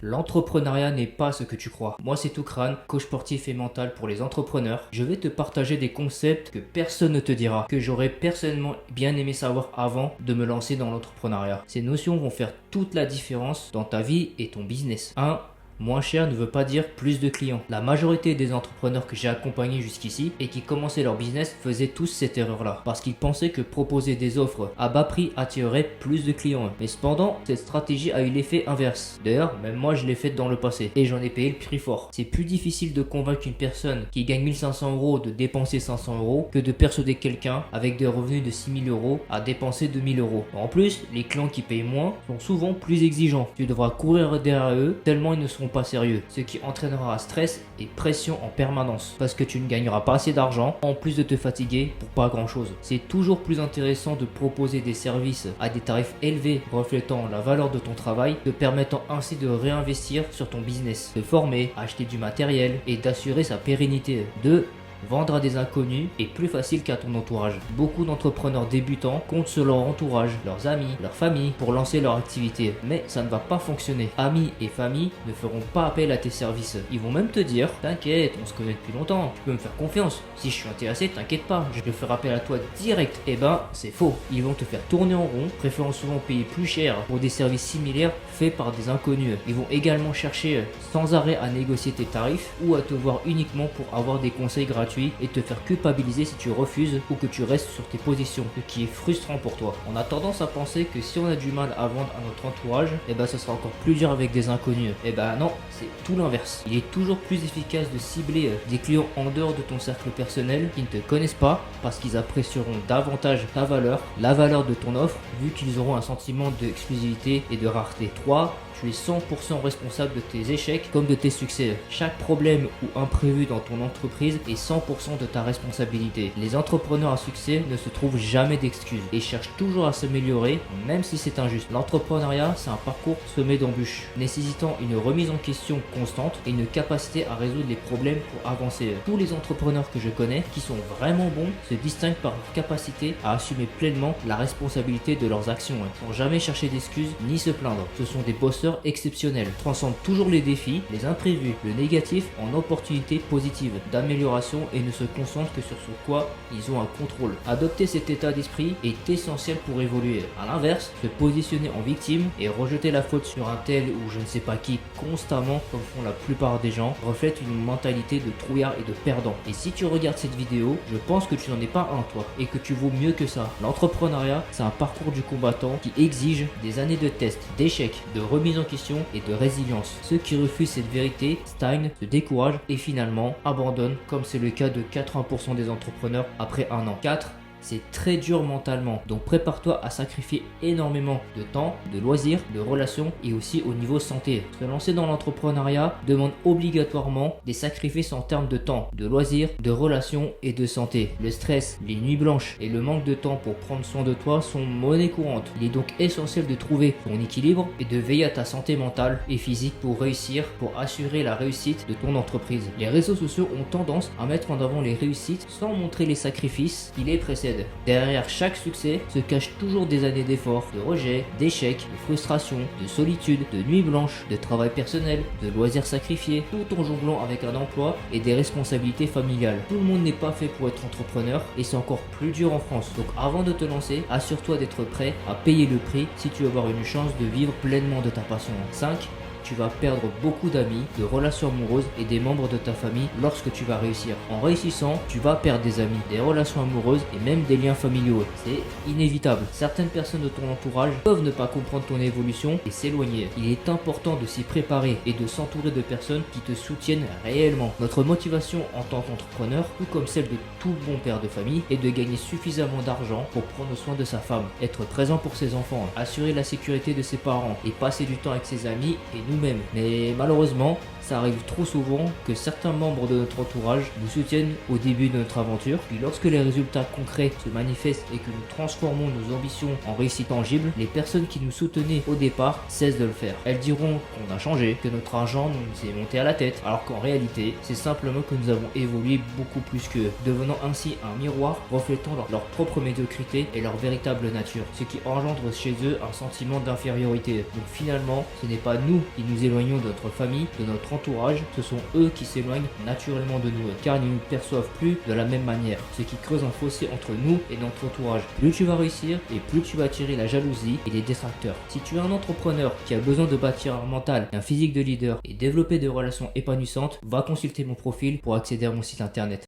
L'entrepreneuriat n'est pas ce que tu crois. Moi c'est Toukran, coach sportif et mental pour les entrepreneurs. Je vais te partager des concepts que personne ne te dira, que j'aurais personnellement bien aimé savoir avant de me lancer dans l'entrepreneuriat. Ces notions vont faire toute la différence dans ta vie et ton business. 1. Moins cher ne veut pas dire plus de clients. La majorité des entrepreneurs que j'ai accompagnés jusqu'ici et qui commençaient leur business faisaient tous cette erreur-là. Parce qu'ils pensaient que proposer des offres à bas prix attirerait plus de clients. Mais cependant, cette stratégie a eu l'effet inverse. D'ailleurs, même moi je l'ai faite dans le passé et j'en ai payé le prix fort. C'est plus difficile de convaincre une personne qui gagne 1500 euros de dépenser 500 euros que de persuader quelqu'un avec des revenus de 6000 euros à dépenser 2000 euros. En plus, les clients qui payent moins sont souvent plus exigeants. Tu devras courir derrière eux tellement ils ne seront pas sérieux, ce qui entraînera stress et pression en permanence parce que tu ne gagneras pas assez d'argent en plus de te fatiguer pour pas grand chose. C'est toujours plus intéressant de proposer des services à des tarifs élevés reflétant la valeur de ton travail, te permettant ainsi de réinvestir sur ton business, de former, acheter du matériel et d'assurer sa pérennité. 2. Vendre à des inconnus est plus facile qu'à ton entourage. Beaucoup d'entrepreneurs débutants comptent sur leur entourage, leurs amis, leur famille pour lancer leur activité. Mais ça ne va pas fonctionner. Amis et famille ne feront pas appel à tes services. Ils vont même te dire: t'inquiète, on se connaît depuis longtemps, tu peux me faire confiance. Si je suis intéressé, t'inquiète pas, je vais faire appel à toi direct. Eh ben, c'est faux. Ils vont te faire tourner en rond, préférant souvent payer plus cher pour des services similaires faits par des inconnus. Ils vont également chercher sans arrêt à négocier tes tarifs ou à te voir uniquement pour avoir des conseils gratuits et te faire culpabiliser si tu refuses ou que tu restes sur tes positions, ce qui est frustrant pour toi. On a tendance à penser que si on a du mal à vendre à notre entourage, et ben ça sera encore plus dur avec des inconnus. Et ben non, c'est tout l'inverse. Il est toujours plus efficace de cibler des clients en dehors de ton cercle personnel qui ne te connaissent pas parce qu'ils apprécieront davantage ta valeur, la valeur de ton offre, vu qu'ils auront un sentiment d'exclusivité et de rareté. 3. Tu es 100% responsable de tes échecs comme de tes succès. Chaque problème ou imprévu dans ton entreprise est 100% de ta responsabilité. Les entrepreneurs à succès ne se trouvent jamais d'excuses et cherchent toujours à s'améliorer même si c'est injuste. L'entrepreneuriat, c'est un parcours semé d'embûches, nécessitant une remise en question constante et une capacité à résoudre les problèmes pour avancer. Tous les entrepreneurs que je connais qui sont vraiment bons se distinguent par leur capacité à assumer pleinement la responsabilité de leurs actions, sans jamais chercher d'excuses ni se plaindre. Ce sont des bosseurs exceptionnels, transcendent toujours les défis, les imprévus, le négatif en opportunités positives d'amélioration et ne se concentrent que sur ce quoi ils ont un contrôle. Adopter cet état d'esprit est essentiel pour évoluer. A l'inverse, se positionner en victime et rejeter la faute sur un tel ou je ne sais pas qui constamment, comme font la plupart des gens, reflète une mentalité de trouillard et de perdant. Et si tu regardes cette vidéo, je pense que tu n'en es pas un toi et que tu vaux mieux que ça. L'entrepreneuriat, c'est un parcours du combattant qui exige des années de tests, d'échecs, de remise en question et de résilience. Ceux qui refusent cette vérité stagnent, se découragent et finalement abandonnent, comme c'est le cas de 80% des entrepreneurs après un an. 4. C'est très dur mentalement, donc prépare-toi à sacrifier énormément de temps, de loisirs, de relations et aussi au niveau santé. Se lancer dans l'entrepreneuriat demande obligatoirement des sacrifices en termes de temps, de loisirs, de relations et de santé. Le stress, les nuits blanches et le manque de temps pour prendre soin de toi sont monnaie courante. Il est donc essentiel de trouver ton équilibre et de veiller à ta santé mentale et physique pour réussir, pour assurer la réussite de ton entreprise. Les réseaux sociaux ont tendance à mettre en avant les réussites sans montrer les sacrifices qui les précèdent. Derrière chaque succès se cachent toujours des années d'efforts, de rejets, d'échecs, de frustrations, de solitude, de nuits blanches, de travail personnel, de loisirs sacrifiés, tout en jonglant avec un emploi et des responsabilités familiales. Tout le monde n'est pas fait pour être entrepreneur et c'est encore plus dur en France. Donc avant de te lancer, assure-toi d'être prêt à payer le prix si tu veux avoir une chance de vivre pleinement de ta passion. 5. Tu vas perdre beaucoup d'amis, de relations amoureuses et des membres de ta famille lorsque tu vas réussir. En réussissant, tu vas perdre des amis, des relations amoureuses et même des liens familiaux. C'est inévitable. Certaines personnes de ton entourage peuvent ne pas comprendre ton évolution et s'éloigner. Il est important de s'y préparer et de s'entourer de personnes qui te soutiennent réellement. Notre motivation en tant qu'entrepreneur, tout comme celle de tout bon père de famille, est de gagner suffisamment d'argent pour prendre soin de sa femme, être présent pour ses enfants, assurer la sécurité de ses parents et passer du temps avec ses amis et nous-mêmes. Mais malheureusement, Ça arrive trop souvent que certains membres de notre entourage nous soutiennent au début de notre aventure, puis lorsque les résultats concrets se manifestent et que nous transformons nos ambitions en réussite tangible, les personnes qui nous soutenaient au départ cessent de le faire. Elles diront qu'on a changé, que notre argent nous est monté à la tête, alors qu'en réalité, c'est simplement que nous avons évolué beaucoup plus qu'eux, devenant ainsi un miroir reflétant leur propre médiocrité et leur véritable nature, ce qui engendre chez eux un sentiment d'infériorité. Donc finalement, ce n'est pas nous qui nous éloignons de notre famille, de notre entourage, ce sont eux qui s'éloignent naturellement de nous, car ils ne nous perçoivent plus de la même manière, ce qui creuse un fossé entre nous et notre entourage. Plus tu vas réussir et plus tu vas attirer la jalousie et les détracteurs. Si tu es un entrepreneur qui a besoin de bâtir un mental, un physique de leader et développer des relations épanouissantes, va consulter mon profil pour accéder à mon site internet.